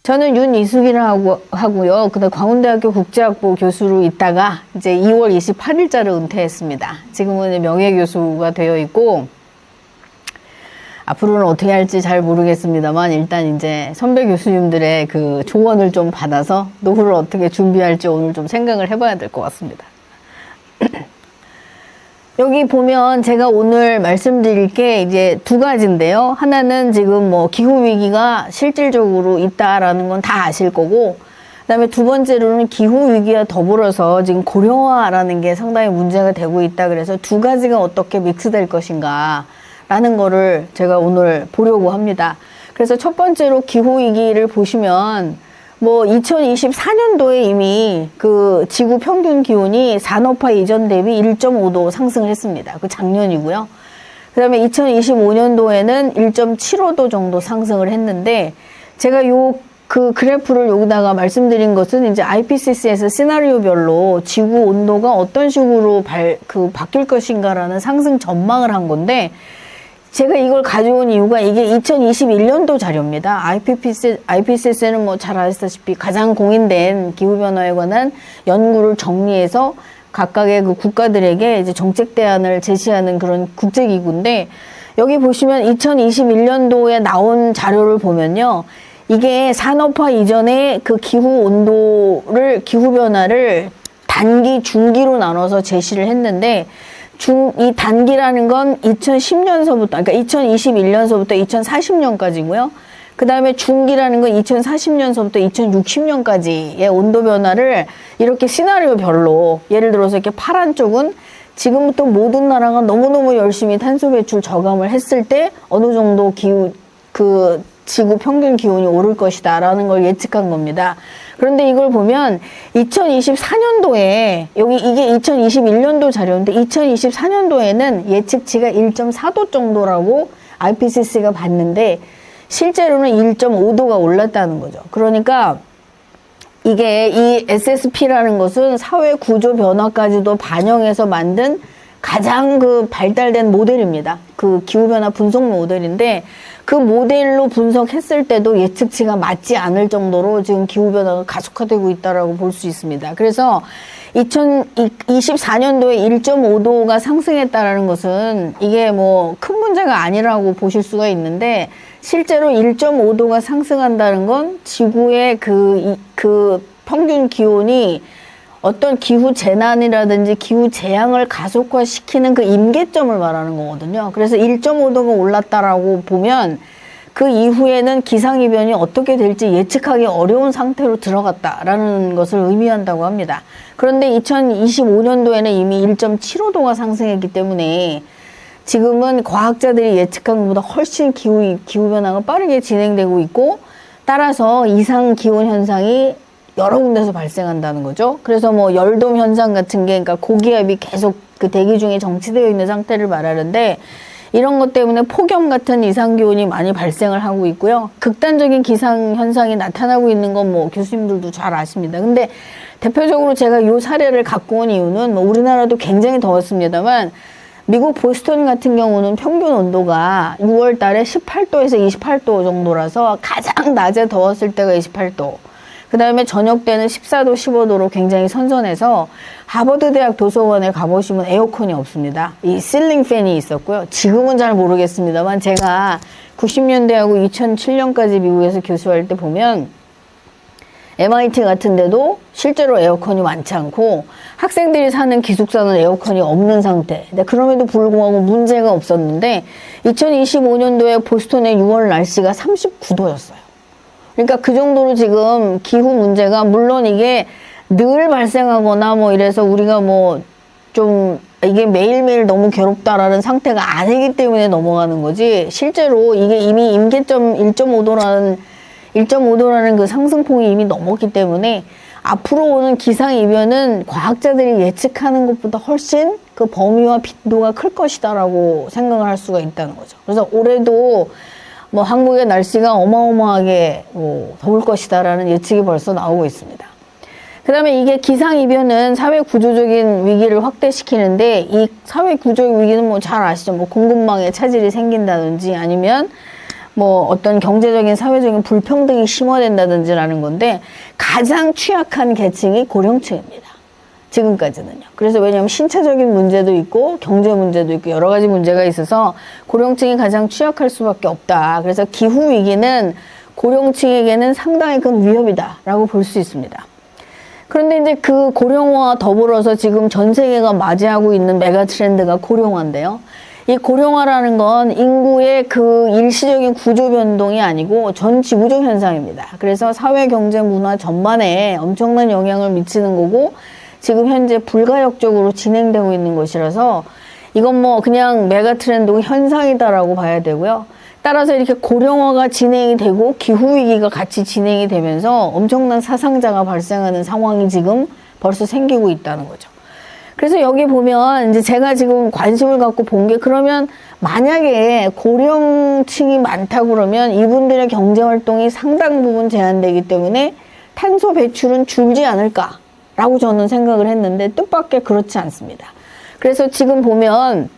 저는 윤이숙이라고 하고요. 그다음 광운대학교 국제학부 교수로 있다가 이제 2월 28일자로 은퇴했습니다. 지금은 이제 명예교수가 되어 있고 앞으로는 어떻게 할지 잘 모르겠습니다만 일단 이제 선배 교수님들의 그 조언을 좀 받아서 노후를 어떻게 준비할지 오늘 좀 생각을 해봐야 될 것 같습니다. 여기 보면 제가 오늘 말씀드릴 게 이제 두 가지인데요. 하나는 지금 뭐 기후위기가 실질적으로 있다라는 건 다 아실 거고, 그 다음에 두 번째로는 기후위기와 더불어서 지금 고령화라는 게 상당히 문제가 되고 있다. 그래서 두 가지가 어떻게 믹스될 것인가 라는 거를 제가 오늘 보려고 합니다. 그래서 첫 번째로 기후위기를 보시면 뭐 2024년도에 이미 그 지구 평균 기온이 산업화 이전 대비 1.5도 상승을 했습니다. 그 작년이고요. 그 다음에 2025년도에는 1.75도 정도 상승을 했는데 제가 그 그래프를 여기다가 말씀드린 것은 이제 IPCC에서 시나리오별로 지구 온도가 어떤 식으로 바뀔 것인가라는 상승 전망을 한 건데 제가 이걸 가져온 이유가 이게 2021년도 자료입니다. IPCC는 뭐 잘 아시다시피 가장 공인된 기후변화에 관한 연구를 정리해서 각각의 그 국가들에게 이제 정책 대안을 제시하는 그런 국제기구인데 여기 보시면 2021년도에 나온 자료를 보면요. 이게 산업화 이전에 그 기후변화를 단기, 중기로 나눠서 제시를 했는데 이 단기라는 건 2010년서부터, 그러니까 2021년서부터 2040년까지고요. 그 다음에 중기라는 건 2040년서부터 2060년까지의 온도 변화를 이렇게 시나리오별로, 예를 들어서 이렇게 파란 쪽은 지금부터 모든 나라가 너무너무 열심히 탄소 배출 저감을 했을 때 어느 정도 지구 평균 기온이 오를 것이다 라는 걸 예측한 겁니다. 그런데 이걸 보면 2024년도에 이게 2021년도 자료인데 2024년도에는 예측치가 1.4도 정도라고 IPCC가 봤는데 실제로는 1.5도가 올랐다는 거죠. 그러니까 이게 이 SSP라는 것은 사회 구조 변화까지도 반영해서 만든 가장 발달된 모델입니다. 그 기후변화 분석 모델인데 그 모델로 분석했을 때도 예측치가 맞지 않을 정도로 지금 기후변화가 가속화되고 있다라고 볼 수 있습니다. 그래서 2024년도에 1.5도가 상승했다라는 것은 이게 뭐 큰 문제가 아니라고 보실 수가 있는데 실제로 1.5도가 상승한다는 건 지구의 그 평균 기온이 어떤 기후 재난이라든지 기후 재앙을 가속화시키는 그 임계점을 말하는 거거든요. 그래서 1.5도가 올랐다라고 보면 그 이후에는 기상이변이 어떻게 될지 예측하기 어려운 상태로 들어갔다라는 것을 의미한다고 합니다. 그런데 2025년도에는 이미 1.75도가 상승했기 때문에 지금은 과학자들이 예측한 것보다 훨씬 기후변화가 빠르게 진행되고 있고 따라서 이상 기온 현상이 여러 군데서 발생한다는 거죠. 그래서 뭐 열돔 현상 같은 게, 그러니까 고기압이 계속 그 대기 중에 정치되어 있는 상태를 말하는데 이런 것 때문에 폭염 같은 이상 기온이 많이 발생을 하고 있고요. 극단적인 기상 현상이 나타나고 있는 건 뭐 교수님들도 잘 아십니다. 근데 대표적으로 제가 이 사례를 갖고 온 이유는 뭐 우리나라도 굉장히 더웠습니다만 미국 보스턴 같은 경우는 평균 온도가 6월 달에 18도에서 28도 정도라서 가장 낮에 더웠을 때가 28도. 그 다음에 저녁 때는 14도, 15도로 굉장히 선선해서 하버드 대학 도서관에 가보시면 에어컨이 없습니다. 이 실링 팬이 있었고요. 지금은 잘 모르겠습니다만 제가 90년대하고 2007년까지 미국에서 교수할 때 보면 MIT 같은 데도 실제로 에어컨이 많지 않고 학생들이 사는 기숙사는 에어컨이 없는 상태. 근데 그럼에도 불구하고 문제가 없었는데 2025년도에 보스턴의 6월 날씨가 39도였어요. 그러니까 그 정도로 지금 기후 문제가 물론 이게 늘 발생하거나 뭐 이래서 우리가 뭐 좀 이게 매일매일 너무 괴롭다라는 상태가 아니기 때문에 넘어가는 거지 실제로 이게 이미 임계점 1.5도라는 그 상승폭이 이미 넘었기 때문에 앞으로 오는 기상이변은 과학자들이 예측하는 것보다 훨씬 그 범위와 빈도가 클 것이다라고 생각을 할 수가 있다는 거죠. 그래서 올해도 뭐 한국의 날씨가 어마어마하게 더울 것이다라는 예측이 벌써 나오고 있습니다. 그 다음에 이게 기상이변은 사회구조적인 위기를 확대시키는데 이 사회구조적 위기는 뭐 잘 아시죠? 뭐 공급망에 차질이 생긴다든지 아니면 뭐 어떤 경제적인 사회적인 불평등이 심화된다든지라는 건데 가장 취약한 계층이 고령층입니다. 지금까지는요. 그래서 왜냐하면 신체적인 문제도 있고 경제 문제도 있고 여러 가지 문제가 있어서 고령층이 가장 취약할 수밖에 없다. 그래서 기후 위기는 고령층에게는 상당히 큰 위협이다라고 볼 수 있습니다. 그런데 이제 그 고령화와 더불어서 지금 전 세계가 맞이하고 있는 메가 트렌드가 고령화인데요. 이 고령화라는 건 인구의 그 일시적인 구조 변동이 아니고 전 지구적 현상입니다. 그래서 사회, 경제, 문화 전반에 엄청난 영향을 미치는 거고 지금 현재 불가역적으로 진행되고 있는 것이라서 이건 뭐 그냥 메가 트렌드 현상이다라고 봐야 되고요. 따라서 이렇게 고령화가 진행이 되고 기후위기가 같이 진행이 되면서 엄청난 사상자가 발생하는 상황이 지금 벌써 생기고 있다는 거죠. 그래서 여기 보면 이제 제가 지금 관심을 갖고 본 게 그러면 만약에 고령층이 많다 그러면 이분들의 경제 활동이 상당 부분 제한되기 때문에 탄소 배출은 줄지 않을까라고 저는 생각을 했는데 뜻밖의 그렇지 않습니다. 그래서 지금 보면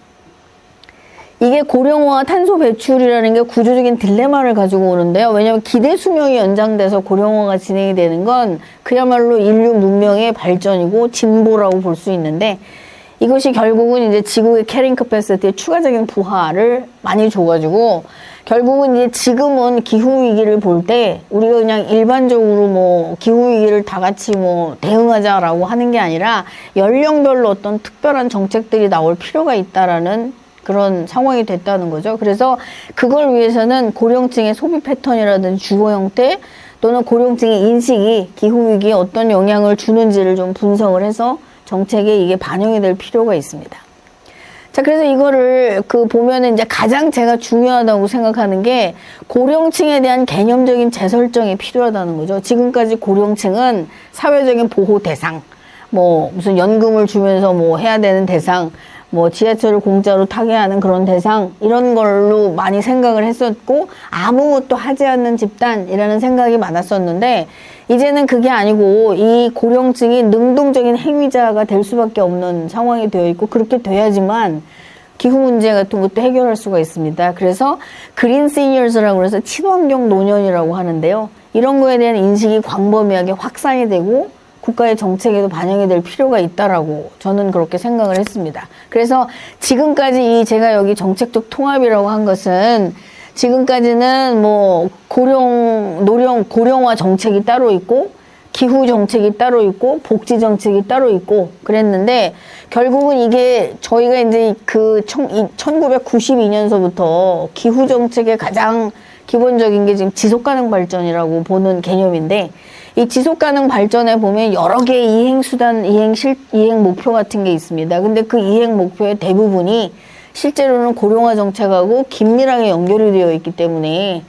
이게 고령화와 탄소 배출이라는 게 구조적인 딜레마를 가지고 오는데요. 왜냐하면 기대 수명이 연장돼서 고령화가 진행이 되는 건 그야말로 인류 문명의 발전이고 진보라고 볼 수 있는데 이것이 결국은 이제 지구의 캐링 캐패시티에 추가적인 부하를 많이 줘가지고 결국은 이제 지금은 기후 위기를 볼 때 우리가 그냥 일반적으로 뭐 기후 위기를 다 같이 뭐 대응하자라고 하는 게 아니라 연령별로 어떤 특별한 정책들이 나올 필요가 있다라는 그런 상황이 됐다는 거죠. 그래서 그걸 위해서는 고령층의 소비 패턴이라든지 주거 형태 또는 고령층의 인식이 기후위기에 어떤 영향을 주는지를 좀 분석을 해서 정책에 이게 반영이 될 필요가 있습니다. 자, 그래서 이거를 보면은 이제 가장 제가 중요하다고 생각하는 게 고령층에 대한 개념적인 재설정이 필요하다는 거죠. 지금까지 고령층은 사회적인 보호 대상, 뭐 무슨 연금을 주면서 뭐 해야 되는 대상, 뭐 지하철을 공짜로 타게 하는 그런 대상 이런 걸로 많이 생각을 했었고 아무것도 하지 않는 집단이라는 생각이 많았었는데 이제는 그게 아니고 이 고령층이 능동적인 행위자가 될 수밖에 없는 상황이 되어 있고 그렇게 돼야지만 기후 문제 같은 것도 해결할 수가 있습니다. 그래서 그린 시니어스라고 해서 친환경 노년이라고 하는데요. 이런 거에 대한 인식이 광범위하게 확산이 되고 국가의 정책에도 반영이 될 필요가 있다라고 저는 그렇게 생각을 했습니다. 그래서 지금까지 제가 여기 정책적 통합이라고 한 것은 지금까지는 뭐 고령화 정책이 따로 있고 기후 정책이 따로 있고 복지 정책이 따로 있고 그랬는데 결국은 이게 저희가 이제 1992년서부터 기후 정책의 가장 기본적인 게 지금 지속가능 발전이라고 보는 개념인데 이 지속가능 발전에 보면 여러 개의 이행수단, 이행 목표 같은 게 있습니다. 근데 그 이행 목표의 대부분이 실제로는 고령화 정책하고 긴밀하게 연결이 되어 있기 때문에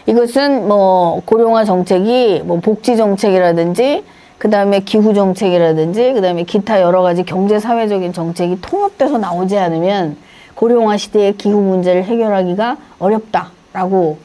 이것은 뭐 고령화 정책이 뭐 복지 정책이라든지 그 다음에 기후 정책이라든지 그 다음에 기타 여러 가지 경제 사회적인 정책이 통합돼서 나오지 않으면 고령화 시대의 기후 문제를 해결하기가 어렵다라고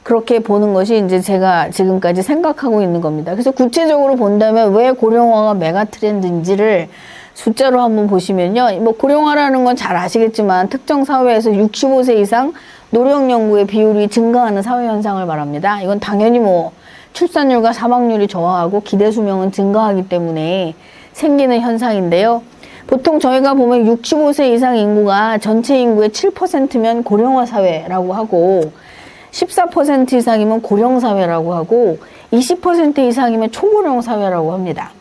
그렇게 보는 것이 이제 제가 지금까지 생각하고 있는 겁니다. 그래서 구체적으로 본다면 왜 고령화가 메가 트렌드인지를 숫자로 한번 보시면요. 뭐 고령화라는 건 잘 아시겠지만 특정 사회에서 65세 이상 노령 연구의 비율이 증가하는 사회 현상을 말합니다. 이건 당연히 뭐 출산율과 사망률이 저하하고 기대 수명은 증가하기 때문에 생기는 현상인데요. 보통 저희가 보면 65세 이상 인구가 전체 인구의 7%면 고령화 사회라고 하고 14% 이상이면 고령 사회라고 하고 20% 이상이면 초고령 사회라고 합니다.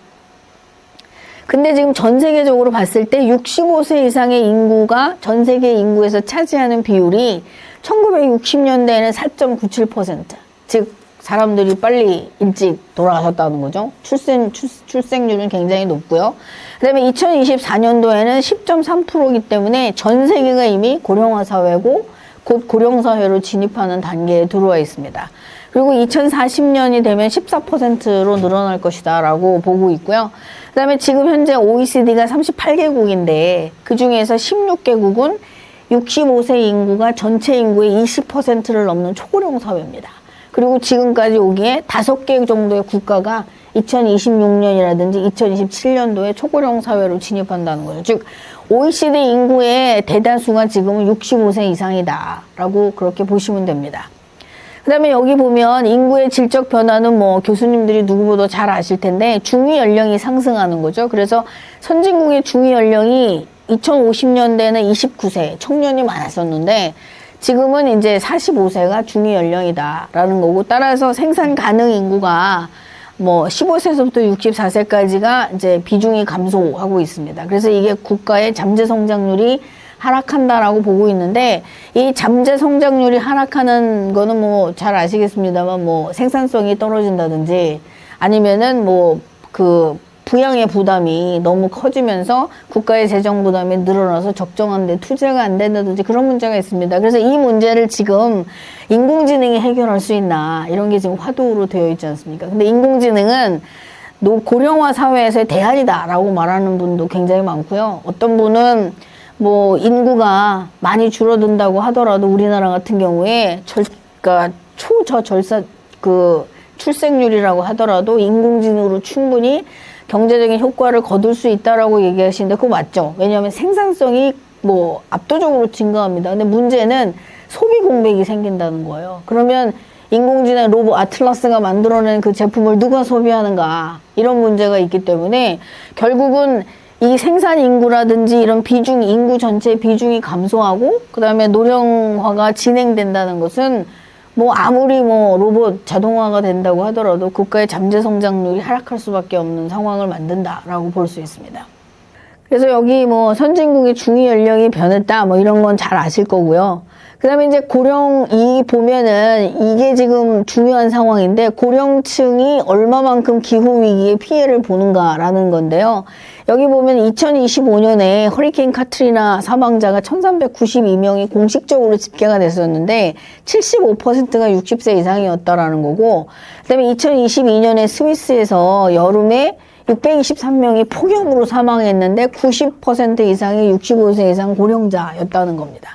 근데 지금 전 세계적으로 봤을 때 65세 이상의 인구가 전 세계 인구에서 차지하는 비율이 1960년대에는 4.97%. 즉 사람들이 빨리 일찍 돌아가셨다는 거죠. 출생률은 굉장히 높고요. 그 다음에 2024년도에는 10.3%이기 때문에 전 세계가 이미 고령화 사회고 곧 고령사회로 진입하는 단계에 들어와 있습니다. 그리고 2040년이 되면 14%로 늘어날 것이다 라고 보고 있고요. 그 다음에 지금 현재 OECD가 38개국인데 그 중에서 16개국은 65세 인구가 전체 인구의 20%를 넘는 초고령 사회입니다. 그리고 지금까지 오기에 5개 정도의 국가가 2026년이라든지 2027년도에 초고령 사회로 진입한다는 거죠. 즉 OECD 인구의 대다수가 지금은 65세 이상이다라고 그렇게 보시면 됩니다. 그다음에 여기 보면 인구의 질적 변화는 뭐 교수님들이 누구보다 잘 아실 텐데 중위 연령이 상승하는 거죠. 그래서 선진국의 중위 연령이 2050년대는 29세 청년이 많았었는데 지금은 이제 45세가 중위 연령이다라는 거고, 따라서 생산 가능 인구가 뭐 15세부터 64세까지가 이제 비중이 감소하고 있습니다. 그래서 이게 국가의 잠재 성장률이 하락한다라고 보고 있는데, 이 잠재 성장률이 하락하는 거는 뭐 잘 아시겠습니다만 뭐 생산성이 떨어진다든지 아니면은 뭐 그 부양의 부담이 너무 커지면서 국가의 재정 부담이 늘어나서 적정한 데 투자가 안 된다든지 그런 문제가 있습니다. 그래서 이 문제를 지금 인공지능이 해결할 수 있나, 이런 게 지금 화두로 되어 있지 않습니까? 근데 인공지능은 고령화 사회에서의 대안이다라고 말하는 분도 굉장히 많고요. 어떤 분은 뭐 인구가 많이 줄어든다고 하더라도 우리나라 같은 경우에 그러니까 초저절사 출생률이라고 하더라도 인공지능으로 충분히 경제적인 효과를 거둘 수 있다라고 얘기하시는데 그거 맞죠? 왜냐하면 생산성이 뭐 압도적으로 증가합니다. 근데 문제는 소비 공백이 생긴다는 거예요. 그러면 인공지능 로봇 아틀라스가 만들어낸 그 제품을 누가 소비하는가, 이런 문제가 있기 때문에 결국은 이 생산 인구라든지 이런 비중, 인구 전체의 비중이 감소하고 그 다음에 노령화가 진행된다는 것은 뭐 아무리 뭐 로봇 자동화가 된다고 하더라도 국가의 잠재 성장률이 하락할 수밖에 없는 상황을 만든다라고 볼 수 있습니다. 그래서 여기 뭐 선진국의 중위 연령이 변했다 뭐 이런 건 잘 아실 거고요. 그 다음에 이제 고령이 보면은 이게 지금 중요한 상황인데, 고령층이 얼마만큼 기후위기의 피해를 보는가라는 건데요. 여기 보면 2025년에 허리케인 카트리나 사망자가 1392명이 공식적으로 집계가 됐었는데 75%가 60세 이상이었다라는 거고, 그 다음에 2022년에 스위스에서 여름에 623명이 폭염으로 사망했는데 90% 이상이 65세 이상 고령자였다는 겁니다.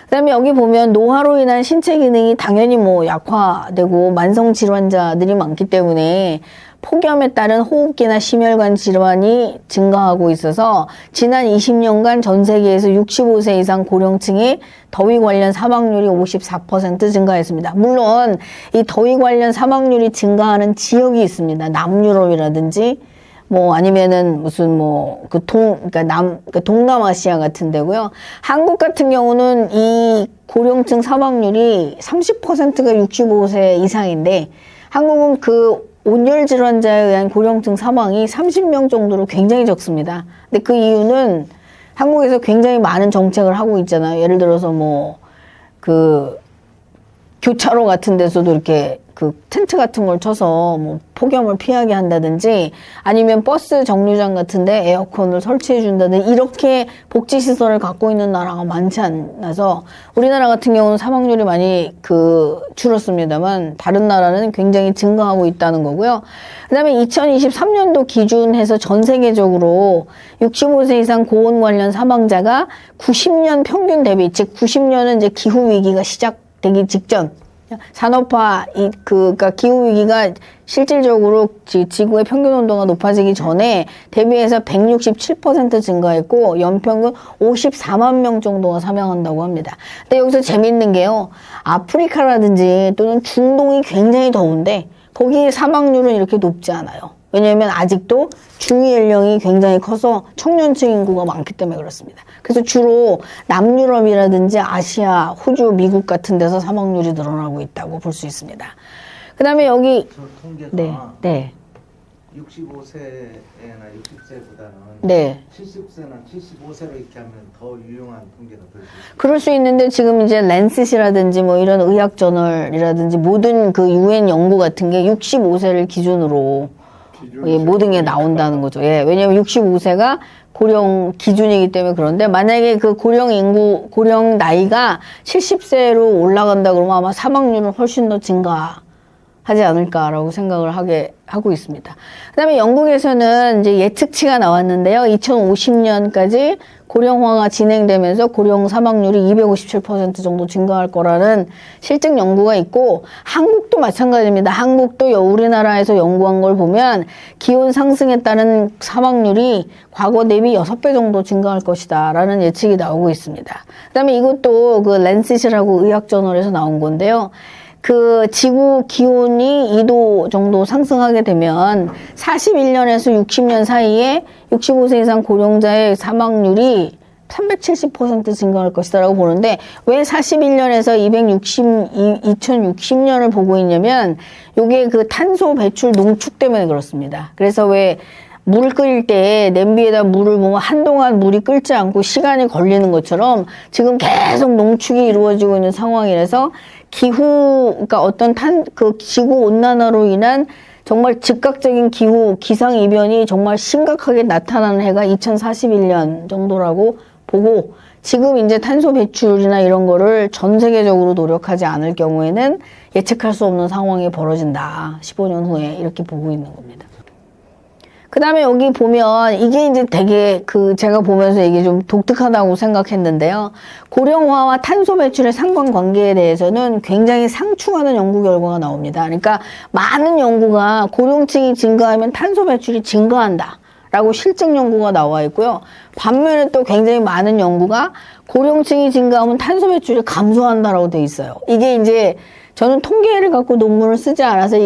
그 다음에 여기 보면 노화로 인한 신체 기능이 당연히 뭐 약화되고 만성 질환자들이 많기 때문에 폭염에 따른 호흡기나 심혈관 질환이 증가하고 있어서 지난 20년간 전 세계에서 65세 이상 고령층의 더위 관련 사망률이 54% 증가했습니다. 물론 이 더위 관련 사망률이 증가하는 지역이 있습니다. 남유럽이라든지 뭐 아니면은 무슨 뭐 그러니까 동남아시아 같은 데고요. 한국 같은 경우는 이 고령층 사망률이 30%가 65세 이상인데 한국은 그 온열 질환자에 의한 고령층 사망이 30명 정도로 굉장히 적습니다. 근데 그 이유는 한국에서 굉장히 많은 정책을 하고 있잖아요. 예를 들어서 뭐 교차로 같은 데서도 이렇게 텐트 같은 걸 쳐서 뭐 폭염을 피하게 한다든지 아니면 버스 정류장 같은데 에어컨을 설치해 준다든지, 이렇게 복지시설을 갖고 있는 나라가 많지 않아서 우리나라 같은 경우는 사망률이 많이 줄었습니다만 다른 나라는 굉장히 증가하고 있다는 거고요. 그 다음에 2023년도 기준해서 전 세계적으로 65세 이상 고온 관련 사망자가 90년 평균 대비, 즉 90년은 이제 기후위기가 시작되기 직전, 산업화, 그러니까 기후위기가 실질적으로 지구의 평균 온도가 높아지기 전에 대비해서 167% 증가했고, 연평균 54만 명 정도가 사망한다고 합니다. 근데 여기서 재밌는 게요, 아프리카라든지 또는 중동이 굉장히 더운데, 거기 사망률은 이렇게 높지 않아요. 왜냐하면 아직도 중위 연령이 굉장히 커서 청년층 인구가 많기 때문에 그렇습니다. 그래서 주로 남유럽이라든지 아시아, 호주, 미국 같은 데서 사망률이 늘어나고 있다고 볼 수 있습니다. 그 다음에 여기 저 통계가 네. 65세나 60세보다는 네. 70세나 75세로 이렇게 하면 더 유용한 통계가 될 수 있어요. 그럴 수 있는데 지금 이제 랜셋이라든지 뭐 이런 의학 저널이라든지 모든 그 UN 연구 같은 게 65세를 기준으로 모든 게 나온다는 거죠. 예, 왜냐하면 65세가 고령 기준이기 때문에. 그런데 만약에 그 고령 나이가 70세로 올라간다 그러면 아마 사망률은 훨씬 더 증가하지 않을까라고 생각을 하고 있습니다. 그 다음에 영국에서는 이제 예측치가 나왔는데요. 2050년까지 고령화가 진행되면서 고령 사망률이 257% 정도 증가할 거라는 실증 연구가 있고, 한국도 마찬가지입니다. 한국도 우리나라에서 연구한 걸 보면 기온 상승에 따른 사망률이 과거 대비 6배 정도 증가할 것이다 라는 예측이 나오고 있습니다. 그 다음에 이것도 그 랜셋이라고 의학 저널에서 나온 건데요. 그 지구 기온이 2도 정도 상승하게 되면 41년에서 60년 사이에 65세 이상 고령자의 사망률이 370% 증가할 것이다라고 보는데, 왜 41년에서 2060년을 보고 있냐면 요게 그 탄소 배출 농축 때문에 그렇습니다. 그래서 왜 물을 끓일 때 냄비에다 물을 보면 한동안 물이 끓지 않고 시간이 걸리는 것처럼 지금 계속 농축이 이루어지고 있는 상황이라서 그러니까 어떤 그 지구 온난화로 인한 정말 즉각적인 기상 이변이 정말 심각하게 나타나는 해가 2041년 정도라고 보고, 지금 이제 탄소 배출이나 이런 거를 전 세계적으로 노력하지 않을 경우에는 예측할 수 없는 상황이 벌어진다. 15년 후에 이렇게 보고 있는 겁니다. 그 다음에 여기 보면 이게 이제 되게 제가 보면서 이게 좀 독특하다고 생각했는데요. 고령화와 탄소 배출의 상관관계에 대해서는 굉장히 상충하는 연구 결과가 나옵니다. 그러니까 많은 연구가 고령층이 증가하면 탄소 배출이 증가한다 라고 실증 연구가 나와 있고요. 반면에 또 굉장히 많은 연구가 고령층이 증가하면 탄소 배출이 감소한다라고 돼 있어요. 이게 이제 저는 통계를 갖고 논문을 쓰지 않아서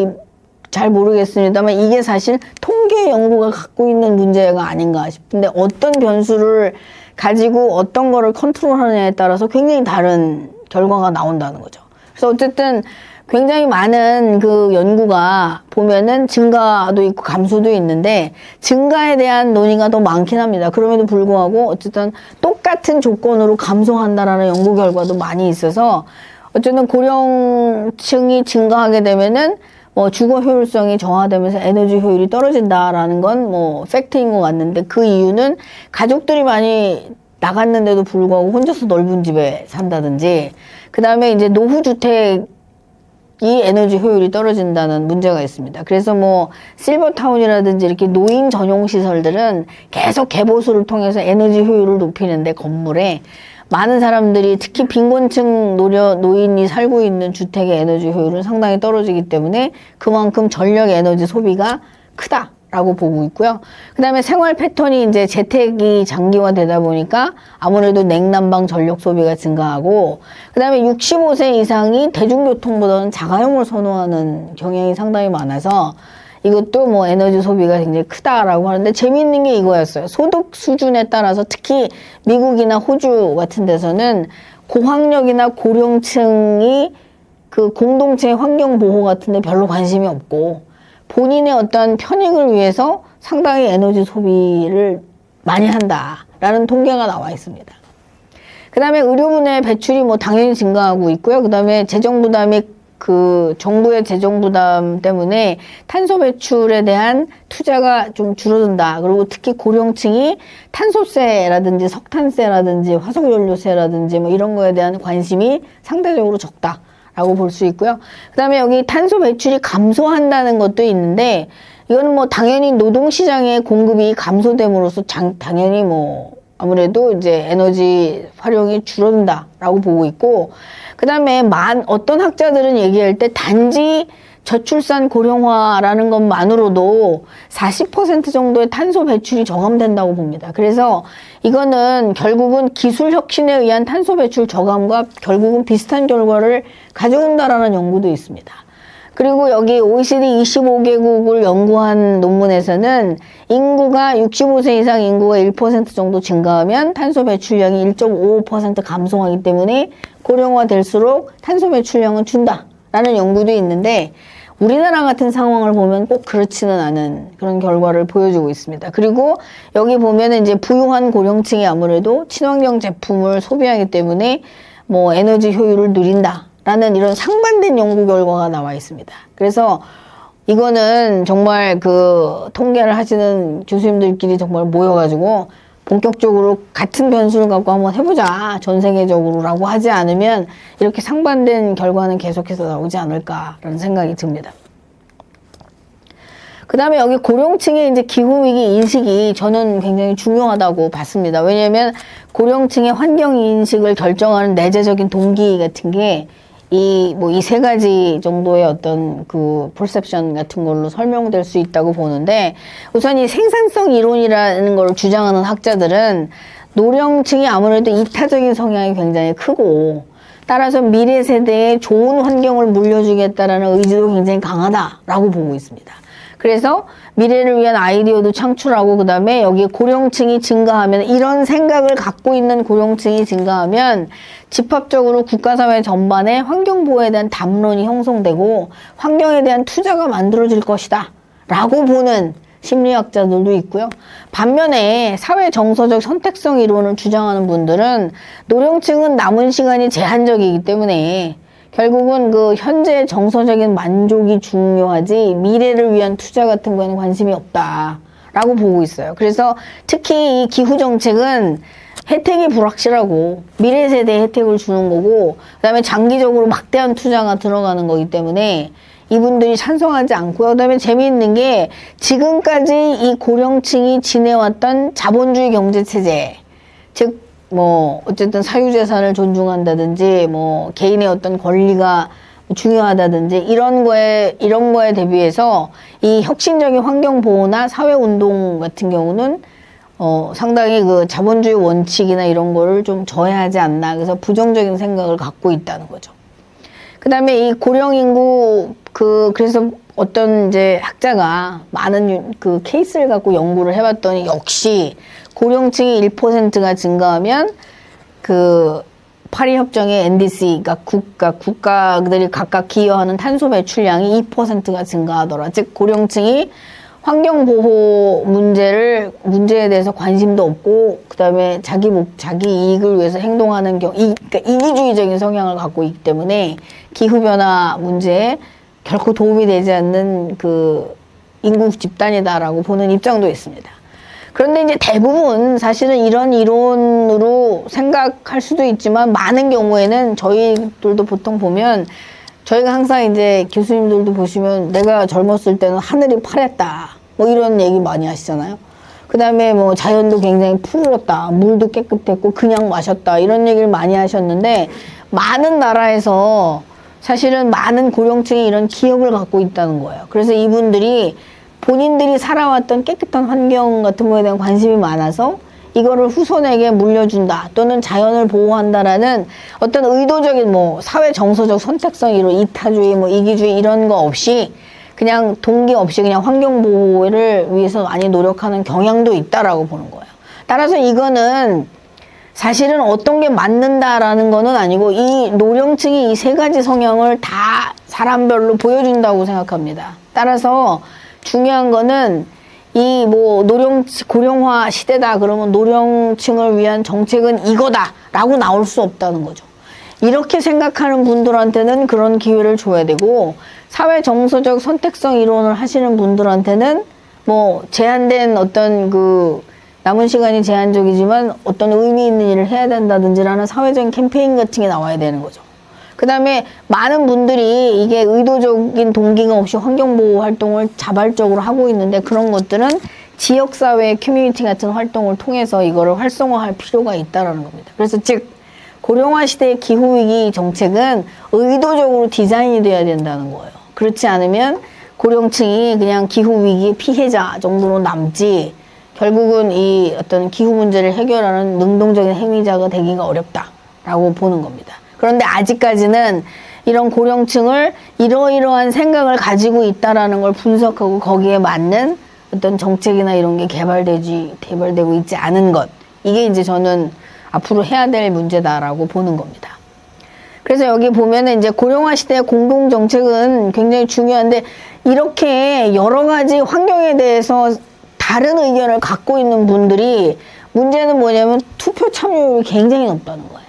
잘 모르겠습니다만 이게 사실 통계 연구가 갖고 있는 문제가 아닌가 싶은데, 어떤 변수를 가지고 어떤 거를 컨트롤하느냐에 따라서 굉장히 다른 결과가 나온다는 거죠. 그래서 어쨌든 굉장히 많은 그 연구가 보면은 증가도 있고 감소도 있는데, 증가에 대한 논의가 더 많긴 합니다. 그럼에도 불구하고 어쨌든 똑같은 조건으로 감소한다라는 연구 결과도 많이 있어서, 어쨌든 고령층이 증가하게 되면은 주거 효율성이 저하되면서 에너지 효율이 떨어진다라는 건 팩트인 것 같는데, 그 이유는 가족들이 많이 나갔는데도 불구하고 혼자서 넓은 집에 산다든지, 그 다음에 이제 노후주택이 에너지 효율이 떨어진다는 문제가 있습니다. 그래서 실버타운이라든지 이렇게 노인 전용 시설들은 계속 개보수를 통해서 에너지 효율을 높이는데, 건물에 많은 사람들이, 특히 빈곤층 노인이 살고 있는 주택의 에너지 효율은 상당히 떨어지기 때문에 그만큼 전력 에너지 소비가 크다라고 보고 있고요. 그 다음에 생활 패턴이 이제 재택이 장기화되다 보니까 아무래도 냉난방 전력 소비가 증가하고, 그 다음에 65세 이상이 대중교통보다는 자가용을 선호하는 경향이 상당히 많아서 이것도 에너지 소비가 굉장히 크다라고 하는데, 재미있는 게 이거였어요. 소득 수준에 따라서 특히 미국이나 호주 같은 데서는 고학력이나 고령층이 그 공동체 환경 보호 같은 데 별로 관심이 없고, 본인의 어떤 편익을 위해서 상당히 에너지 소비를 많이 한다라는 통계가 나와 있습니다. 그 다음에 의료분야의 배출이 당연히 증가하고 있고요. 그 다음에 재정 부담이 정부의 재정 부담 때문에 탄소 배출에 대한 투자가 좀 줄어든다. 그리고 특히 고령층이 탄소세라든지 석탄세라든지 화석연료세라든지 이런 거에 대한 관심이 상대적으로 적다라고 볼 수 있고요. 그 다음에 여기 탄소 배출이 감소한다는 것도 있는데, 이거는 당연히 노동시장의 공급이 감소됨으로써 당연히 아무래도 이제 에너지 활용이 줄어든다라고 보고 있고, 그 다음에 어떤 학자들은 얘기할 때 단지 저출산 고령화라는 것만으로도 40% 정도의 탄소 배출이 저감된다고 봅니다. 그래서 이거는 결국은 기술 혁신에 의한 탄소 배출 저감과 결국은 비슷한 결과를 가져온다라는 연구도 있습니다. 그리고 여기 OECD 25개국을 연구한 논문에서는 인구가 65세 이상 인구가 1% 정도 증가하면 탄소 배출량이 1.55% 감소하기 때문에 고령화 될수록 탄소 배출량은 준다라는 연구도 있는데, 우리나라 같은 상황을 보면 꼭 그렇지는 않은 그런 결과를 보여주고 있습니다. 그리고 여기 보면은 이제 부유한 고령층이 아무래도 친환경 제품을 소비하기 때문에 에너지 효율을 누린다 라는 이런 상반된 연구 결과가 나와 있습니다. 그래서 이거는 정말 통계를 하시는 교수님들끼리 정말 모여가지고 본격적으로 같은 변수를 갖고 한번 해보자, 전 세계적으로라고 하지 않으면 이렇게 상반된 결과는 계속해서 나오지 않을까라는 생각이 듭니다. 그 다음에 여기 고령층의 이제 기후위기 인식이 저는 굉장히 중요하다고 봤습니다. 왜냐하면 고령층의 환경인식을 결정하는 내재적인 동기 같은 게 이 세 가지 정도의 어떤 퍼셉션 같은 걸로 설명될 수 있다고 보는데, 우선 이 생산성 이론이라는 걸 주장하는 학자들은 노령층이 아무래도 이타적인 성향이 굉장히 크고, 따라서 미래 세대에 좋은 환경을 물려주겠다라는 의지도 굉장히 강하다라고 보고 있습니다. 그래서 미래를 위한 아이디어도 창출하고 그다음에 여기 고령층이 증가하면 이런 생각을 갖고 있는 고령층이 증가하면 집합적으로 국가사회 전반에 환경보호에 대한 담론이 형성되고 환경에 대한 투자가 만들어질 것이다 라고 보는 심리학자들도 있고요. 반면에 사회 정서적 선택성 이론을 주장하는 분들은 노령층은 남은 시간이 제한적이기 때문에 결국은 그 현재 정서적인 만족이 중요하지 미래를 위한 투자 같은 거에는 관심이 없다라고 보고 있어요. 그래서 특히 이 기후 정책은 혜택이 불확실하고 미래 세대에 혜택을 주는 거고 그다음에 장기적으로 막대한 투자가 들어가는 거기 때문에 이분들이 찬성하지 않고요. 그다음에 재미있는 게 지금까지 이 고령층이 지내왔던 자본주의 경제 체제, 즉 뭐 어쨌든 사유재산을 존중한다든지 뭐 개인의 어떤 권리가 중요하다든지 이런 거에 대비해서 이 혁신적인 환경 보호나 사회 운동 같은 경우는 상당히 그 자본주의 원칙이나 이런 거를 좀 저해하지 않나. 그래서 부정적인 생각을 갖고 있다는 거죠. 그다음에 이 고령 인구 그래서 어떤 이제 학자가 많은 그 케이스를 갖고 연구를 해봤더니 역시 고령층이 1%가 증가하면 그 파리 협정의 NDC, 그러니까 국가들이 각각 기여하는 탄소 배출량이 2%가 증가하더라. 즉 고령층이 환경 보호 문제에 대해서 관심도 없고 그다음에 자기 이익을 위해서 행동하는 그러니까 이기주의적인 성향을 갖고 있기 때문에 기후 변화 문제에 결코 도움이 되지 않는 그 인구 집단이다라고 보는 입장도 있습니다. 그런데 이제 대부분 사실은 이런 이론으로 생각할 수도 있지만 많은 경우에는 저희들도 보통 보면 저희가 항상 이제 교수님들도 보시면 내가 젊었을 때는 하늘이 파랬다 뭐 이런 얘기 많이 하시잖아요. 그 다음에 뭐 자연도 굉장히 푸르렀다, 물도 깨끗했고 그냥 마셨다 이런 얘기를 많이 하셨는데 많은 나라에서 사실은 많은 고령층이 이런 기억을 갖고 있다는 거예요. 그래서 이분들이 본인들이 살아왔던 깨끗한 환경 같은 거에 대한 관심이 많아서 이거를 후손에게 물려준다 또는 자연을 보호한다라는 어떤 의도적인 뭐 사회 정서적 선택성 이론, 이타주의 뭐 이기주의 이런 거 없이 그냥 동기 없이 그냥 환경 보호를 위해서 많이 노력하는 경향도 있다라고 보는 거예요. 따라서 이거는 사실은 어떤 게 맞는다라는 거는 아니고 이 노령층이 이 세 가지 성향을 다 사람별로 보여준다고 생각합니다. 따라서 중요한 거는 이 뭐 고령화 시대다 그러면 노령층을 위한 정책은 이거다라고 나올 수 없다는 거죠. 이렇게 생각하는 분들한테는 그런 기회를 줘야 되고 사회 정서적 선택성 이론을 하시는 분들한테는 뭐 제한된 어떤 그 남은 시간이 제한적이지만 어떤 의미 있는 일을 해야 된다든지라는 사회적인 캠페인 같은 게 나와야 되는 거죠. 그 다음에 많은 분들이 이게 의도적인 동기가 없이 환경보호 활동을 자발적으로 하고 있는데 그런 것들은 지역사회 커뮤니티 같은 활동을 통해서 이거를 활성화할 필요가 있다는 겁니다. 그래서 즉 고령화 시대의 기후위기 정책은 의도적으로 디자인이 돼야 된다는 거예요. 그렇지 않으면 고령층이 그냥 기후위기의 피해자 정도로 남지 결국은 이 어떤 기후 문제를 해결하는 능동적인 행위자가 되기가 어렵다라고 보는 겁니다. 그런데 아직까지는 이런 고령층을 이러이러한 생각을 가지고 있다라는 걸 분석하고 거기에 맞는 어떤 정책이나 이런 게 개발되고 있지 않은 것. 이게 이제 저는 앞으로 해야 될 문제다라고 보는 겁니다. 그래서 여기 보면은 이제 고령화 시대의 공동정책은 굉장히 중요한데 이렇게 여러 가지 환경에 대해서 다른 의견을 갖고 있는 분들이 문제는 뭐냐면 투표 참여율이 굉장히 높다는 거예요.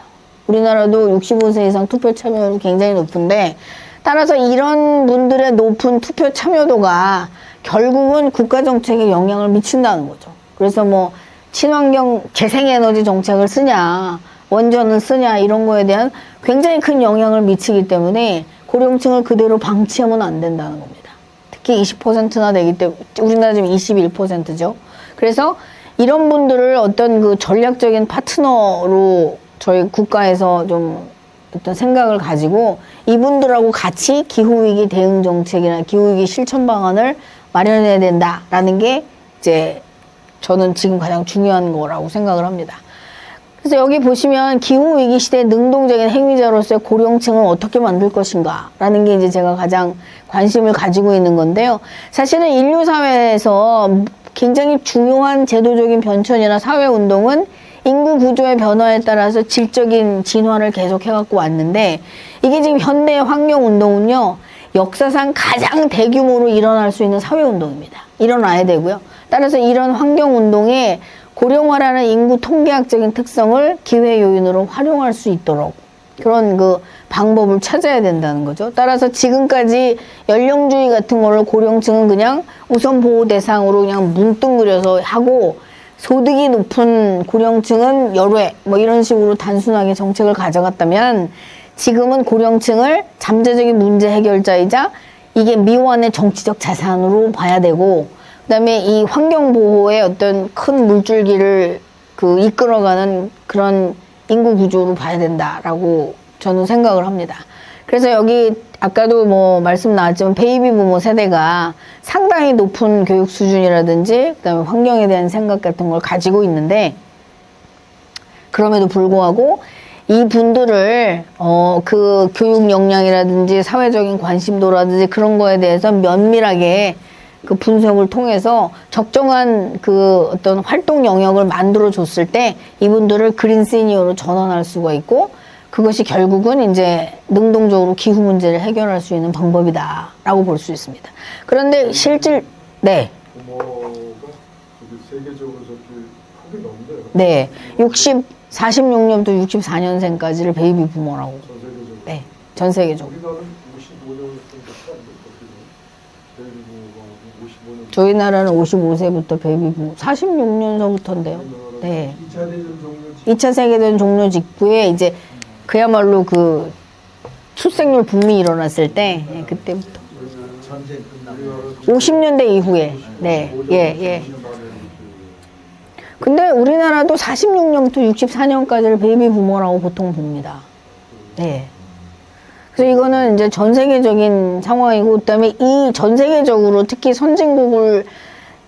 우리나라도 65세 이상 투표 참여율이 굉장히 높은데 따라서 이런 분들의 높은 투표 참여도가 결국은 국가 정책에 영향을 미친다는 거죠. 그래서 뭐 친환경 재생에너지 정책을 쓰냐 원전을 쓰냐 이런 거에 대한 굉장히 큰 영향을 미치기 때문에 고령층을 그대로 방치하면 안 된다는 겁니다. 특히 20%나 되기 때문에 우리나라 지금 21%죠. 그래서 이런 분들을 어떤 그 전략적인 파트너로 저희 국가에서 좀 어떤 생각을 가지고 이분들하고 같이 기후위기 대응 정책이나 기후위기 실천 방안을 마련해야 된다라는 게 이제 저는 지금 가장 중요한 거라고 생각을 합니다. 그래서 여기 보시면 기후위기 시대 능동적인 행위자로서의 고령층을 어떻게 만들 것인가 라는 게 이제 제가 가장 관심을 가지고 있는 건데요. 사실은 인류 사회에서 굉장히 중요한 제도적인 변천이나 사회운동은 인구 구조의 변화에 따라서 질적인 진화를 계속 해갖고 왔는데 이게 지금 현대의 환경운동은요. 역사상 가장 대규모로 일어날 수 있는 사회운동입니다. 일어나야 되고요. 따라서 이런 환경운동에 고령화라는 인구 통계학적인 특성을 기회 요인으로 활용할 수 있도록 그런 그 방법을 찾아야 된다는 거죠. 따라서 지금까지 연령주의 같은 거를 고령층은 그냥 우선 보호 대상으로 그냥 뭉뚱그려서 하고 소득이 높은 고령층은 열외 뭐 이런 식으로 단순하게 정책을 가져갔다면 지금은 고령층을 잠재적인 문제 해결자이자 이게 미완의 정치적 자산으로 봐야 되고 그다음에 이 환경 보호의 어떤 큰 물줄기를 그 이끌어가는 그런 인구 구조로 봐야 된다라고 저는 생각을 합니다. 그래서 여기 아까도 뭐 말씀 나왔지만 베이비 부모 세대가 상당히 높은 교육 수준이라든지 그다음에 환경에 대한 생각 같은 걸 가지고 있는데 그럼에도 불구하고 이 분들을 그 교육 역량이라든지 사회적인 관심도라든지 그런 거에 대해서 면밀하게 그 분석을 통해서 적정한 그 어떤 활동 영역을 만들어 줬을 때 이분들을 그린 시니어로 전환할 수가 있고 그것이 결국은 이제 능동적으로 기후 문제를 해결할 수 있는 방법이다라고 볼 수 있습니다. 그런데 실질 네. 부모가 세계적으로 저렇게 폭이 넘는데요. 네. 46년부터 64년생까지를 베이비 부모라고. 전 세계적으로. 네. 전 세계적으로. 우리나라는 55년부터 안 돼. 베이비 부모가 55년. 저희 나라는 55세부터 베이비 부모, 46년서부터인데요. 네. 2차 대전 종료 2차 세계대전 종료 직후에 이제 그야말로 그 출생률 붐이 일어났을 때 예, 그때부터 전쟁 끝나고 50년대 이후에 네, 예. 근데 우리나라도 46년부터 64년까지를 베이비 부모라고 보통 봅니다. 네. 그래서 이거는 이제 전 세계적인 상황이고 그다음에 이 전 세계적으로 특히 선진국을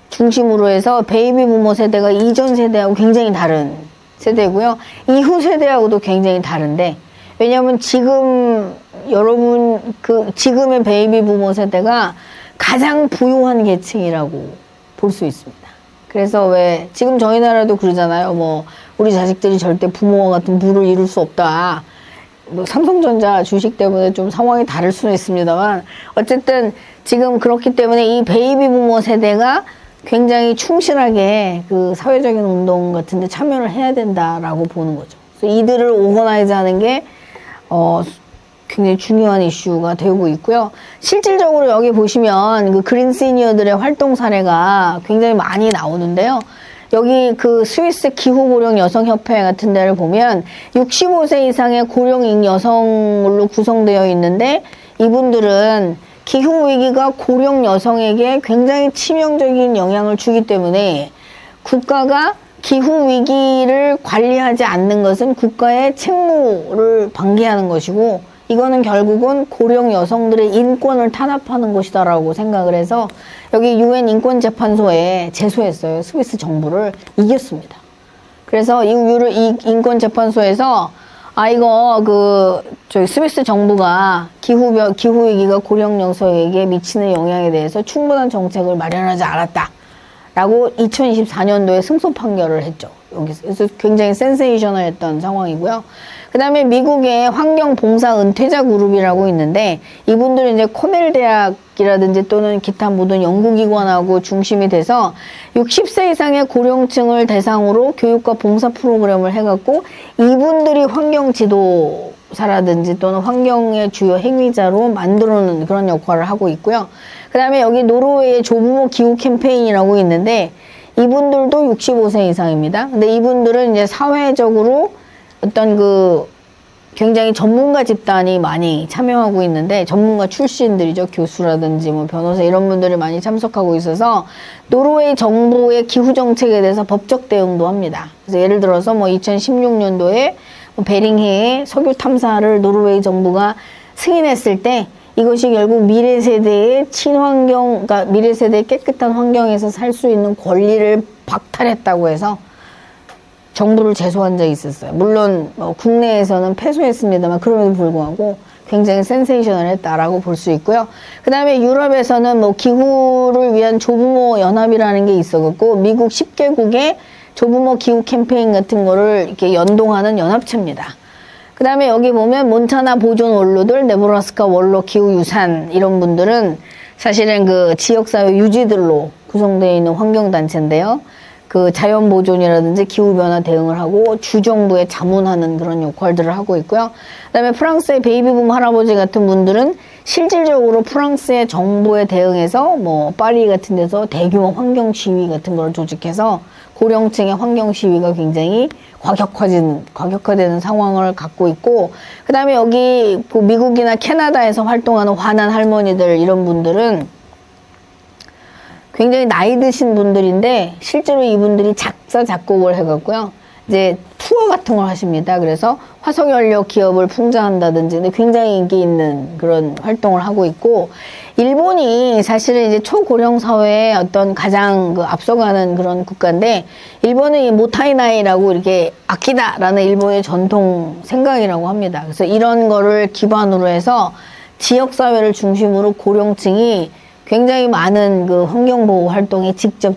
중심으로 해서 베이비 부모 세대가 이전 세대하고 굉장히 다른 세대고요. 이후 세대하고도 굉장히 다른데 왜냐하면 지금 여러분 그 지금의 베이비 부모 세대가 가장 부유한 계층이라고 볼 수 있습니다. 그래서 왜 지금 저희 나라도 그러잖아요. 뭐 우리 자식들이 절대 부모와 같은 부를 이룰 수 없다. 뭐 삼성전자 주식 때문에 좀 상황이 다를 수는 있습니다만 어쨌든 지금 그렇기 때문에 이 베이비 부모 세대가 굉장히 충실하게 그 사회적인 운동 같은 데 참여를 해야 된다라고 보는 거죠. 그래서 이들을 오거나이즈 하는 게 굉장히 중요한 이슈가 되고 있고요. 실질적으로 여기 보시면 그 그린 시니어들의 활동 사례가 굉장히 많이 나오는데요. 여기 그 스위스 기후고령 여성협회 같은 데를 보면 65세 이상의 고령 여성으로 구성되어 있는데 이분들은 기후위기가 고령 여성에게 굉장히 치명적인 영향을 주기 때문에 국가가 기후위기를 관리하지 않는 것은 국가의 책무를 방기하는 것이고 이거는 결국은 고령 여성들의 인권을 탄압하는 것이다라고 생각을 해서 여기 UN 인권재판소에 제소했어요. 스위스 정부를 이겼습니다. 그래서 이 인권재판소에서 저희 스위스 정부가 기후위기가 고령 여성에게 미치는 영향에 대해서 충분한 정책을 마련하지 않았다라고 2024년도에 승소 판결을 했죠. 여기서. 그래서 굉장히 센세이셔널했던 상황이고요. 그 다음에 미국의 환경봉사 은퇴자 그룹이라고 있는데 이분들은 이제 코넬 대학이라든지 또는 기타 모든 연구기관하고 중심이 돼서 60세 이상의 고령층을 대상으로 교육과 봉사 프로그램을 해갖고 이분들이 환경 지도사라든지 또는 환경의 주요 행위자로 만들어놓는 그런 역할을 하고 있고요. 그 다음에 여기 노르웨이의 조부모 기후 캠페인이라고 있는데 이분들도 65세 이상입니다. 근데 이분들은 이제 사회적으로 어떤 그 굉장히 전문가 집단이 많이 참여하고 있는데 전문가 출신들이죠. 교수라든지 뭐 변호사 이런 분들이 많이 참석하고 있어서 노르웨이 정부의 기후 정책에 대해서 법적 대응도 합니다. 그래서 예를 들어서 뭐 2016년도에 베링해의 석유 탐사를 노르웨이 정부가 승인했을 때 이것이 결국 미래 세대의 친환경, 그러니까 미래 세대의 깨끗한 환경에서 살 수 있는 권리를 박탈했다고 해서 정부를 제소한 적이 있었어요. 물론 뭐 국내에서는 패소했습니다만 그럼에도 불구하고 굉장히 센세이셔널했다라고 볼 수 있고요. 그 다음에 유럽에서는 뭐 기후를 위한 조부모 연합이라는 게 있었고 미국 10개국의 조부모 기후 캠페인 같은 거를 이렇게 연동하는 연합체입니다. 그 다음에 여기 보면 몬타나 보존 원로들, 네브라스카 원로 기후유산 이런 분들은 사실은 그 지역사회 유지들로 구성되어 있는 환경단체인데요. 그 자연보존이라든지 기후변화 대응을 하고 주정부에 자문하는 그런 역할들을 하고 있고요. 그 다음에 프랑스의 베이비붐 할아버지 같은 분들은 실질적으로 프랑스의 정부에 대응해서 뭐 파리 같은 데서 대규모 환경 시위 같은 걸 조직해서 고령층의 환경 시위가 굉장히 과격화되는 상황을 갖고 있고, 그 다음에 여기 그 미국이나 캐나다에서 활동하는 화난 할머니들 이런 분들은 굉장히 나이 드신 분들인데 실제로 이분들이 작사 작곡을 해갖고요 이제 투어 같은 걸 하십니다. 그래서 화석연료 기업을 풍자한다든지 근데 굉장히 인기 있는 그런 활동을 하고 있고, 일본이 사실은 이제 초고령 사회의 어떤 가장 그 앞서가는 그런 국가인데, 일본은 이 모타이나이라고 이렇게 아끼다라는 일본의 전통 생각이라고 합니다. 그래서 이런 거를 기반으로 해서 지역 사회를 중심으로 고령층이 굉장히 많은 그 환경보호 활동에 직접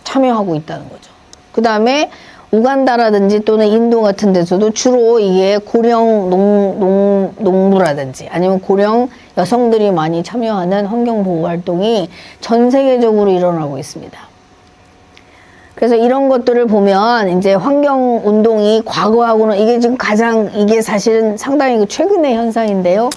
참여하고 있다는 거죠. 그 다음에 우간다라든지 또는 인도 같은 데서도 주로 이게 고령 농부라든지 아니면 고령 여성들이 많이 참여하는 환경보호 활동이 전 세계적으로 일어나고 있습니다. 그래서 이런 것들을 보면 이제 환경운동이 과거하고는 이게 지금 이게 사실은 상당히 최근의 현상인데요.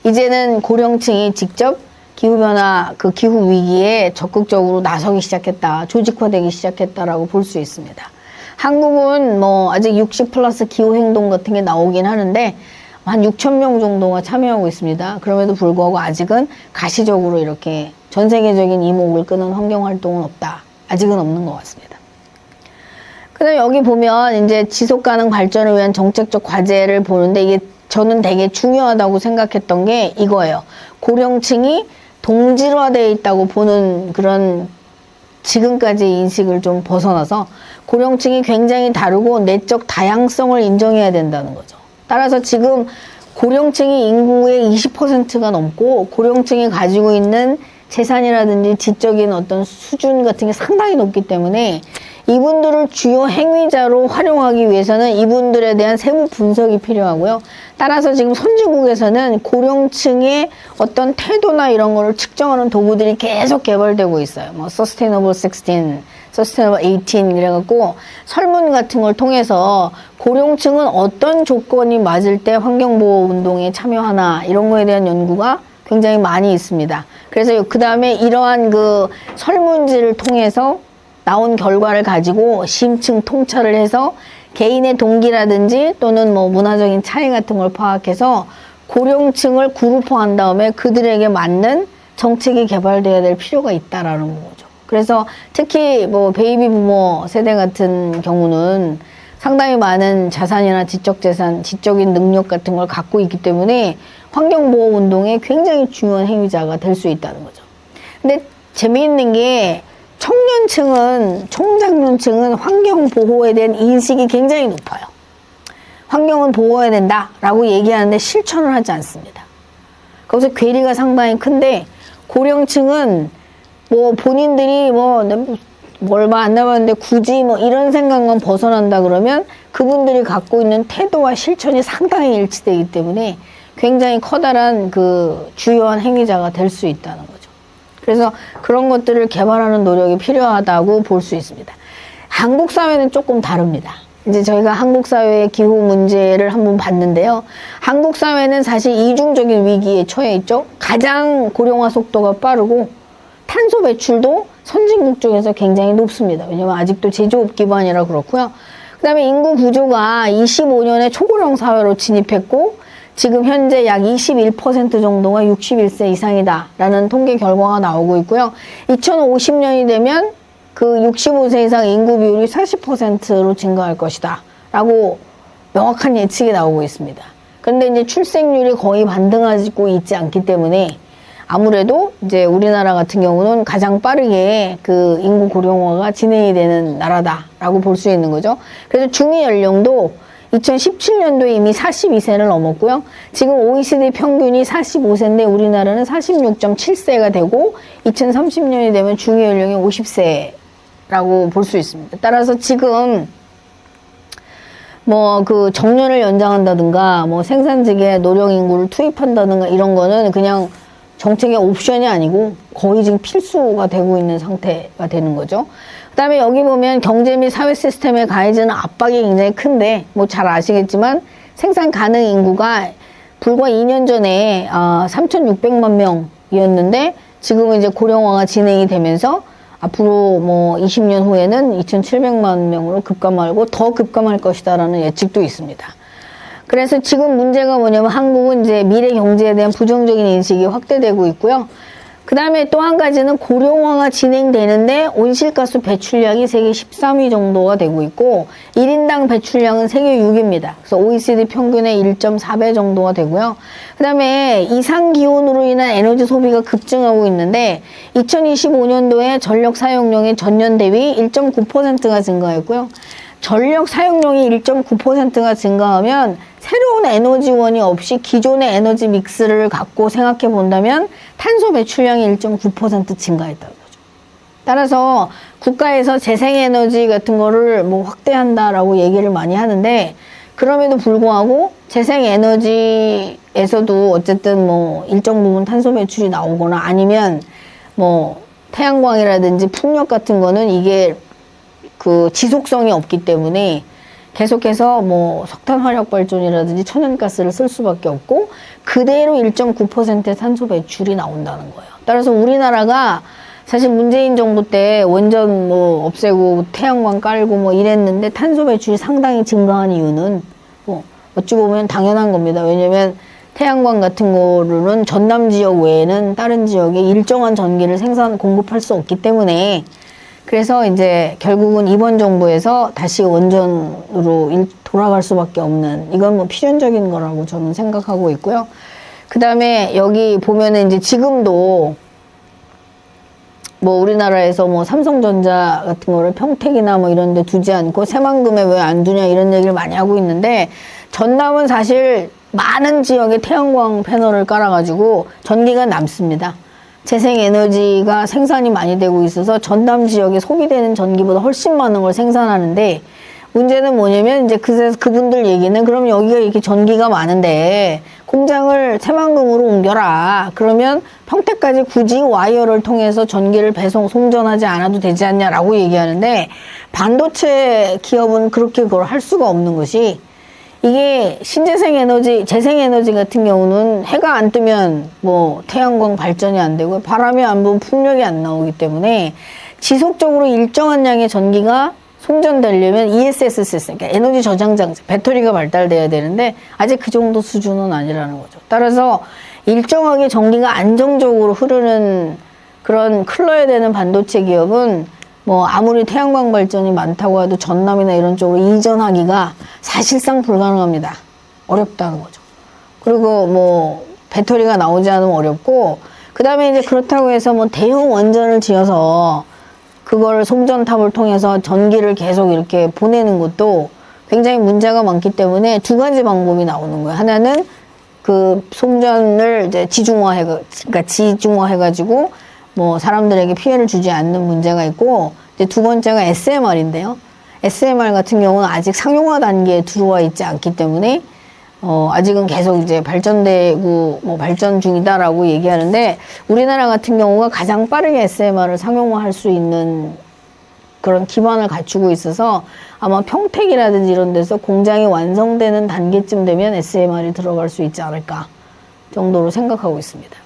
이제는 고령층이 직접 기후변화, 그 기후위기에 적극적으로 나서기 시작했다, 조직화되기 시작했다라고 볼 수 있습니다. 한국은 뭐 아직 60 플러스 기후행동 같은 게 나오긴 하는데 한 6,000명 정도가 참여하고 있습니다. 그럼에도 불구하고 아직은 가시적으로 이렇게 전 세계적인 이목을 끄는 환경활동은 없다. 아직은 없는 것 같습니다. 그 다음에 여기 보면 이제 지속가능 발전을 위한 정책적 과제를 보는데 이게 저는 되게 중요하다고 생각했던 게 이거예요. 고령층이 동질화되어 있다고 보는 그런 지금까지 인식을 좀 벗어나서 고령층이 굉장히 다르고 내적 다양성을 인정해야 된다는 거죠. 따라서 지금 고령층이 인구의 20%가 넘고 고령층이 가지고 있는 재산이라든지 지적인 어떤 수준 같은 게 상당히 높기 때문에 이분들을 주요 행위자로 활용하기 위해서는 이분들에 대한 세부 분석이 필요하고요. 따라서 지금 선진국에서는 고령층의 어떤 태도나 이런 거를 측정하는 도구들이 계속 개발되고 있어요. 뭐 Sustainable 16, Sustainable 18 이래갖고 설문 같은 걸 통해서 고령층은 어떤 조건이 맞을 때 환경보호 운동에 참여하나 이런 거에 대한 연구가 굉장히 많이 있습니다. 그래서 그 다음에 이러한 그 설문지를 통해서 나온 결과를 가지고 심층 통찰을 해서 개인의 동기라든지 또는 뭐 문화적인 차이 같은 걸 파악해서 고령층을 그룹화한 다음에 그들에게 맞는 정책이 개발돼야 될 필요가 있다라는 거죠. 그래서 특히 뭐 베이비 부모 세대 같은 경우는 상당히 많은 자산이나 지적 재산, 지적인 능력 같은 걸 갖고 있기 때문에 환경보호 운동에 굉장히 중요한 행위자가 될 수 있다는 거죠. 근데 재미있는 게 총장년층은 환경 보호에 대한 인식이 굉장히 높아요. 환경은 보호해야 된다라고 얘기하는데 실천을 하지 않습니다. 거기서 괴리가 상당히 큰데 고령층은 뭐 본인들이 뭐 얼마 안 남았는데 굳이 뭐 이런 생각만 벗어난다 그러면 그분들이 갖고 있는 태도와 실천이 상당히 일치되기 때문에 굉장히 커다란 그 주요한 행위자가 될 수 있다는 거죠. 그래서 그런 것들을 개발하는 노력이 필요하다고 볼 수 있습니다. 한국 사회는 조금 다릅니다. 이제 저희가 한국 사회의 기후 문제를 한번 봤는데요. 한국 사회는 사실 이중적인 위기에 처해 있죠. 가장 고령화 속도가 빠르고 탄소 배출도 선진국 쪽에서 굉장히 높습니다. 왜냐하면 아직도 제조업 기반이라 그렇고요. 그 다음에 인구 구조가 25년에 초고령 사회로 진입했고 지금 현재 약 21% 정도가 61세 이상이다라는 통계 결과가 나오고 있고요. 2050년이 되면 그 65세 이상 인구 비율이 40%로 증가할 것이다 라고 명확한 예측이 나오고 있습니다. 그런데 이제 출생률이 거의 반등하고 있지 않기 때문에 아무래도 이제 우리나라 같은 경우는 가장 빠르게 그 인구 고령화가 진행이 되는 나라다라고 볼 수 있는 거죠. 그래서 중위 연령도 2017년도에 이미 42세를 넘었고요. 지금 OECD 평균이 45세인데 우리나라는 46.7세가 되고 2030년이 되면 중위 연령이 50세라고 볼 수 있습니다. 따라서 지금 뭐 그 정년을 연장한다든가 뭐 생산직에 노령 인구를 투입한다든가 이런 거는 그냥 정책의 옵션이 아니고 거의 지금 필수가 되고 있는 상태가 되는 거죠. 그다음에 여기 보면 경제 및 사회 시스템에 가해지는 압박이 굉장히 큰데 뭐 잘 아시겠지만 생산 가능 인구가 불과 2년 전에 3,600만 명이었는데 지금은 이제 고령화가 진행이 되면서 앞으로 뭐 20년 후에는 2,700만 명으로 급감하고 더 급감할 것이다라는 예측도 있습니다. 그래서 지금 문제가 뭐냐면 한국은 이제 미래 경제에 대한 부정적인 인식이 확대되고 있고요. 그 다음에 또 한 가지는 고령화가 진행되는데 온실가스 배출량이 세계 13위 정도가 되고 있고 1인당 배출량은 세계 6위입니다. 그래서 OECD 평균의 1.4배 정도가 되고요. 그 다음에 이상기온으로 인한 에너지 소비가 급증하고 있는데 2025년도에 전력 사용량의 전년 대비 1.9%가 증가했고요. 전력 사용량이 1.9%가 증가하면 새로운 에너지원이 없이 기존의 에너지 믹스를 갖고 생각해 본다면 탄소 배출량이 1.9% 증가했다는 거죠. 따라서 국가에서 재생에너지 같은 거를 뭐 확대한다라고 얘기를 많이 하는데 그럼에도 불구하고 재생에너지에서도 어쨌든 뭐 일정 부분 탄소 배출이 나오거나 아니면 뭐 태양광이라든지 풍력 같은 거는 이게 그 지속성이 없기 때문에 계속해서 뭐 석탄 화력 발전이라든지 천연가스를 쓸 수밖에 없고 그대로 1.9%의 탄소 배출이 나온다는 거예요. 따라서 우리나라가 사실 문재인 정부 때 원전 뭐 없애고 태양광 깔고 뭐 이랬는데 탄소 배출이 상당히 증가한 이유는 뭐 어찌 보면 당연한 겁니다. 왜냐면 태양광 같은 거로는 전남 지역 외에는 다른 지역에 일정한 전기를 공급할 수 없기 때문에 그래서 이제 결국은 이번 정부에서 다시 원전으로 돌아갈 수밖에 없는 이건 뭐 필연적인 거라고 저는 생각하고 있고요. 그 다음에 여기 보면은 이제 지금도 뭐 우리나라에서 뭐 삼성전자 같은 거를 평택이나 뭐 이런 데 두지 않고 새만금에 왜 안 두냐 이런 얘기를 많이 하고 있는데 전남은 사실 많은 지역에 태양광 패널을 깔아가지고 전기가 남습니다. 재생에너지가 생산이 많이 되고 있어서 전남 지역에 소비되는 전기보다 훨씬 많은 걸 생산하는데 문제는 뭐냐면 이제 그래서 그분들 얘기는 그럼 여기가 이렇게 전기가 많은데 공장을 새만금으로 옮겨라. 그러면 평택까지 굳이 와이어를 통해서 전기를 송전하지 않아도 되지 않냐라고 얘기하는데 반도체 기업은 그렇게 그걸 할 수가 없는 것이 이게 신재생에너지, 재생에너지 같은 경우는 해가 안 뜨면 뭐 태양광 발전이 안 되고 바람이 안 불면 풍력이 안 나오기 때문에 지속적으로 일정한 양의 전기가 송전되려면 ESS 시스템, 그러니까 에너지 저장 장치, 배터리가 발달돼야 되는데 아직 그 정도 수준은 아니라는 거죠. 따라서 일정하게 전기가 안정적으로 흐르는 그런 흘러야 되는 반도체 기업은 뭐 아무리 태양광 발전이 많다고 해도 전남이나 이런 쪽으로 이전하기가 사실상 불가능합니다. 어렵다는 거죠. 그리고 뭐 배터리가 나오지 않으면 어렵고 그 다음에 이제 그렇다고 해서 뭐 대형 원전을 지어서 그걸 송전탑을 통해서 전기를 계속 이렇게 보내는 것도 굉장히 문제가 많기 때문에 두 가지 방법이 나오는 거예요. 하나는 그 송전을 이제 지중화해가지고 뭐 사람들에게 피해를 주지 않는 문제가 있고 이제 두 번째가 SMR인데요. SMR 같은 경우는 아직 상용화 단계에 들어와 있지 않기 때문에 아직은 계속 이제 발전되고 뭐 발전 중이다라고 얘기하는데 우리나라 같은 경우가 가장 빠르게 SMR을 상용화할 수 있는 그런 기반을 갖추고 있어서 아마 평택이라든지 이런 데서 공장이 완성되는 단계쯤 되면 SMR이 들어갈 수 있지 않을까 정도로 생각하고 있습니다.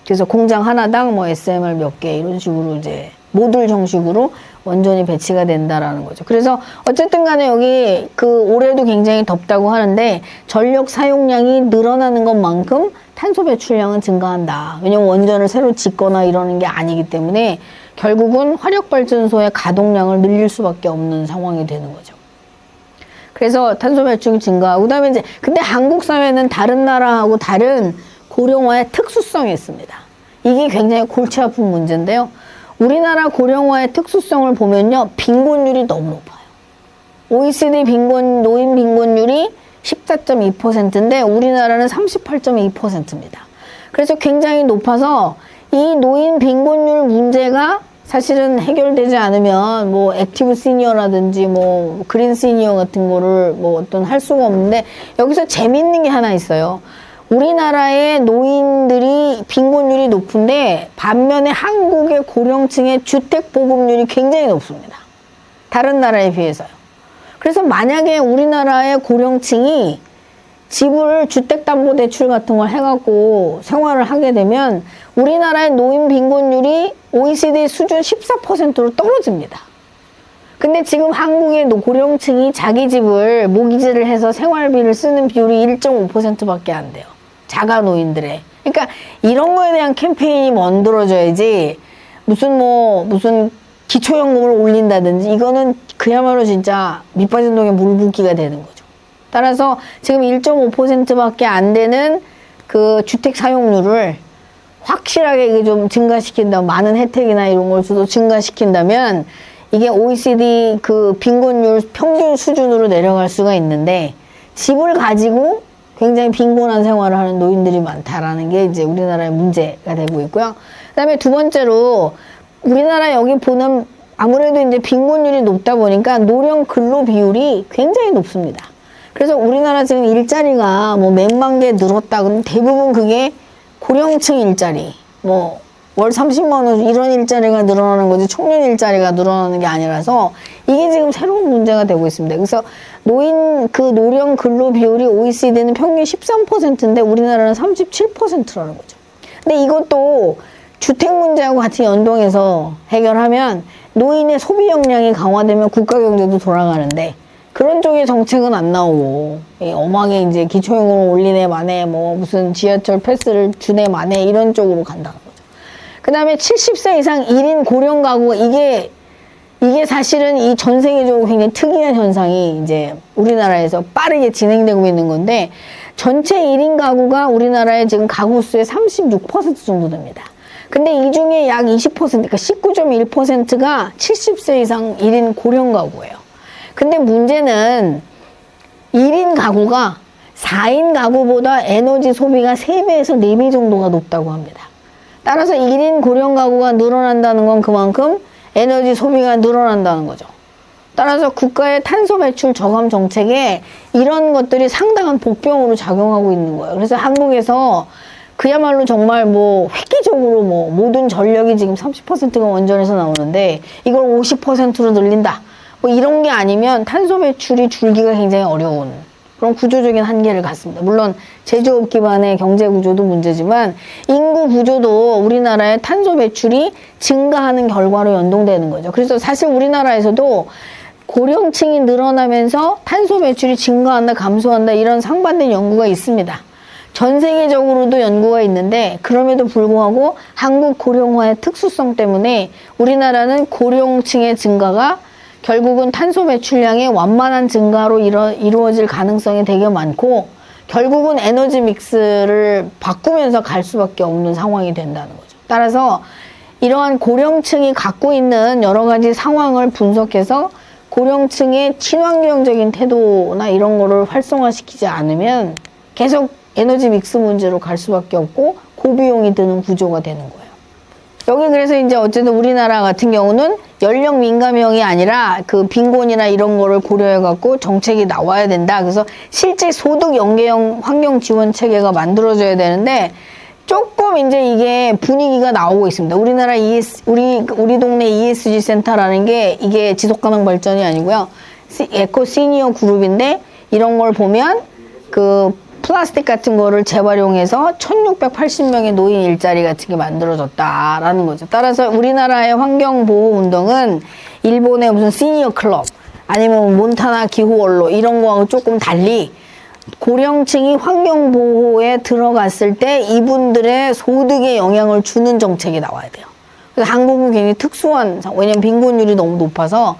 그래서 공장 하나당 뭐 SMR 몇 개 이런 식으로 이제 모듈 형식으로 원전이 배치가 된다라는 거죠. 그래서 어쨌든 간에 여기 그 올해도 굉장히 덥다고 하는데 전력 사용량이 늘어나는 것만큼 탄소 배출량은 증가한다. 왜냐면 원전을 새로 짓거나 이러는 게 아니기 때문에 결국은 화력발전소의 가동량을 늘릴 수밖에 없는 상황이 되는 거죠. 그래서 탄소 배출이 증가하고 그다음에 이제 근데 한국 사회는 다른 나라하고 다른 고령화의 특수성이 있습니다. 이게 굉장히 골치 아픈 문제인데요. 우리나라 고령화의 특수성을 보면요. 빈곤율이 너무 높아요. OECD 노인 빈곤율이 14.2%인데 우리나라는 38.2%입니다. 그래서 굉장히 높아서 이 노인 빈곤율 문제가 사실은 해결되지 않으면 뭐 액티브 시니어라든지 뭐 그린 시니어 같은 거를 뭐 어떤 할 수가 없는데 여기서 재밌는 게 하나 있어요. 우리나라의 노인들이 빈곤율이 높은데 반면에 한국의 고령층의 주택 보급률이 굉장히 높습니다. 다른 나라에 비해서요. 그래서 만약에 우리나라의 고령층이 집을 주택담보대출 같은 걸 해갖고 생활을 하게 되면 우리나라의 노인 빈곤율이 OECD 수준 14%로 떨어집니다. 근데 지금 한국의 고령층이 자기 집을 모기지를 해서 생활비를 쓰는 비율이 1.5%밖에 안 돼요. 자가 노인들의. 그러니까 이런 거에 대한 캠페인이 만들어져야지 무슨 기초연금을 올린다든지 이거는 그야말로 진짜 밑빠진 독에 물 붓기가 되는 거죠. 따라서 지금 1.5%밖에 안 되는 그 주택 사용률을 확실하게 이게 좀 증가시킨다, 많은 혜택이나 이런 걸 또 증가시킨다면 이게 OECD 그 빈곤율 평균 수준으로 내려갈 수가 있는데 집을 가지고 굉장히 빈곤한 생활을 하는 노인들이 많다라는 게 이제 우리나라의 문제가 되고 있고요. 그다음에 두 번째로 우리나라 여기 보는 아무래도 이제 빈곤율이 높다 보니까 노령 근로 비율이 굉장히 높습니다. 그래서 우리나라 지금 일자리가 뭐 몇만 개 늘었다 그러면 대부분 그게 고령층 일자리, 뭐 월 30만 원 이런 일자리가 늘어나는 거지 청년 일자리가 늘어나는 게 아니라서 이게 지금 새로운 문제가 되고 있습니다. 그래서 노령 근로 비율이 OECD는 평균 13%인데 우리나라는 37%라는 거죠. 근데 이것도 주택 문제하고 같이 연동해서 해결하면 노인의 소비 역량이 강화되면 국가 경제도 돌아가는데 그런 쪽의 정책은 안 나오고 엄하게 이제 기초요금을 올리네 마네 뭐 무슨 지하철 패스를 주네 마네 이런 쪽으로 간다는 거죠. 그 다음에 70세 이상 1인 고령 가구가 이게 사실은 이 전 세계적으로 굉장히 특이한 현상이 이제 우리나라에서 빠르게 진행되고 있는 건데 전체 1인 가구가 우리나라의 지금 가구 수의 36% 정도 됩니다. 근데 이 중에 약 20%, 그러니까 19.1%가 70세 이상 1인 고령 가구예요. 근데 문제는 1인 가구가 4인 가구보다 에너지 소비가 3배에서 4배 정도가 높다고 합니다. 따라서 1인 고령 가구가 늘어난다는 건 그만큼 에너지 소비가 늘어난다는 거죠. 따라서 국가의 탄소 배출 저감 정책에 이런 것들이 상당한 복병으로 작용하고 있는 거예요. 그래서 한국에서 그야말로 정말 뭐 획기적으로 뭐 모든 전력이 지금 30%가 원전에서 나오는데 이걸 50%로 늘린다. 뭐 이런 게 아니면 탄소 배출이 줄기가 굉장히 어려운 그런 구조적인 한계를 갖습니다. 물론 제조업 기반의 경제 구조도 문제지만 인구 구조도 우리나라의 탄소 배출이 증가하는 결과로 연동되는 거죠. 그래서 사실 우리나라에서도 고령층이 늘어나면서 탄소 배출이 증가한다, 감소한다 이런 상반된 연구가 있습니다. 전 세계적으로도 연구가 있는데 그럼에도 불구하고 한국 고령화의 특수성 때문에 우리나라는 고령층의 증가가 결국은 탄소 배출량의 완만한 증가로 이루어질 가능성이 되게 많고 결국은 에너지 믹스를 바꾸면서 갈 수밖에 없는 상황이 된다는 거죠. 따라서 이러한 고령층이 갖고 있는 여러 가지 상황을 분석해서 고령층의 친환경적인 태도나 이런 거를 활성화시키지 않으면 계속 에너지 믹스 문제로 갈 수밖에 없고 고비용이 드는 구조가 되는 거예요. 여기 그래서 이제 어쨌든 우리나라 같은 경우는 연령 민감형이 아니라 그 빈곤이나 이런 거를 고려해 갖고 정책이 나와야 된다. 그래서 실제 소득 연계형 환경 지원 체계가 만들어져야 되는데 조금 이제 이게 분위기가 나오고 있습니다. 우리나라 우리 동네 ESG 센터라는 게 이게 지속 가능 발전이 아니고요. 에코 시니어 그룹인데 이런 걸 보면 그 플라스틱 같은 거를 재활용해서 1680명의 노인 일자리 같은 게 만들어졌다라는 거죠. 따라서 우리나라의 환경보호 운동은 일본의 무슨 시니어 클럽 아니면 몬타나 기후 원로 이런 거하고 조금 달리 고령층이 환경보호에 들어갔을 때 이분들의 소득에 영향을 주는 정책이 나와야 돼요. 그래서 한국은 굉장히 특수한, 왜냐면 빈곤율이 너무 높아서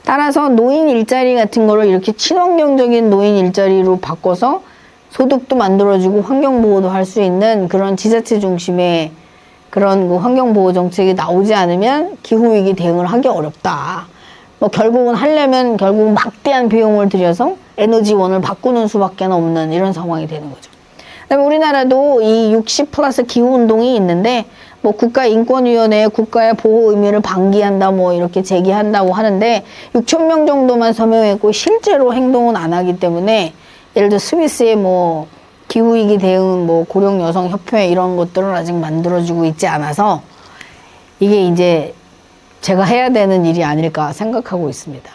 따라서 노인 일자리 같은 거를 이렇게 친환경적인 노인 일자리로 바꿔서 소득도 만들어주고 환경보호도 할 수 있는 그런 지자체 중심의 그런 그 환경보호 정책이 나오지 않으면 기후위기 대응을 하기 어렵다. 뭐 결국은 하려면 결국 막대한 비용을 들여서 에너지원을 바꾸는 수밖에 없는 이런 상황이 되는 거죠. 그다음에 우리나라도 이 60+ 기후운동이 있는데 뭐 국가인권위원회에 국가의 보호 의미를 방기한다 뭐 이렇게 제기한다고 하는데 6천 명 정도만 서명했고 실제로 행동은 안 하기 때문에 예를 들어 스위스의 뭐 기후위기 대응 뭐 고령 여성 협회 이런 것들은 아직 만들어지고 있지 않아서 이게 이제 제가 해야 되는 일이 아닐까 생각하고 있습니다.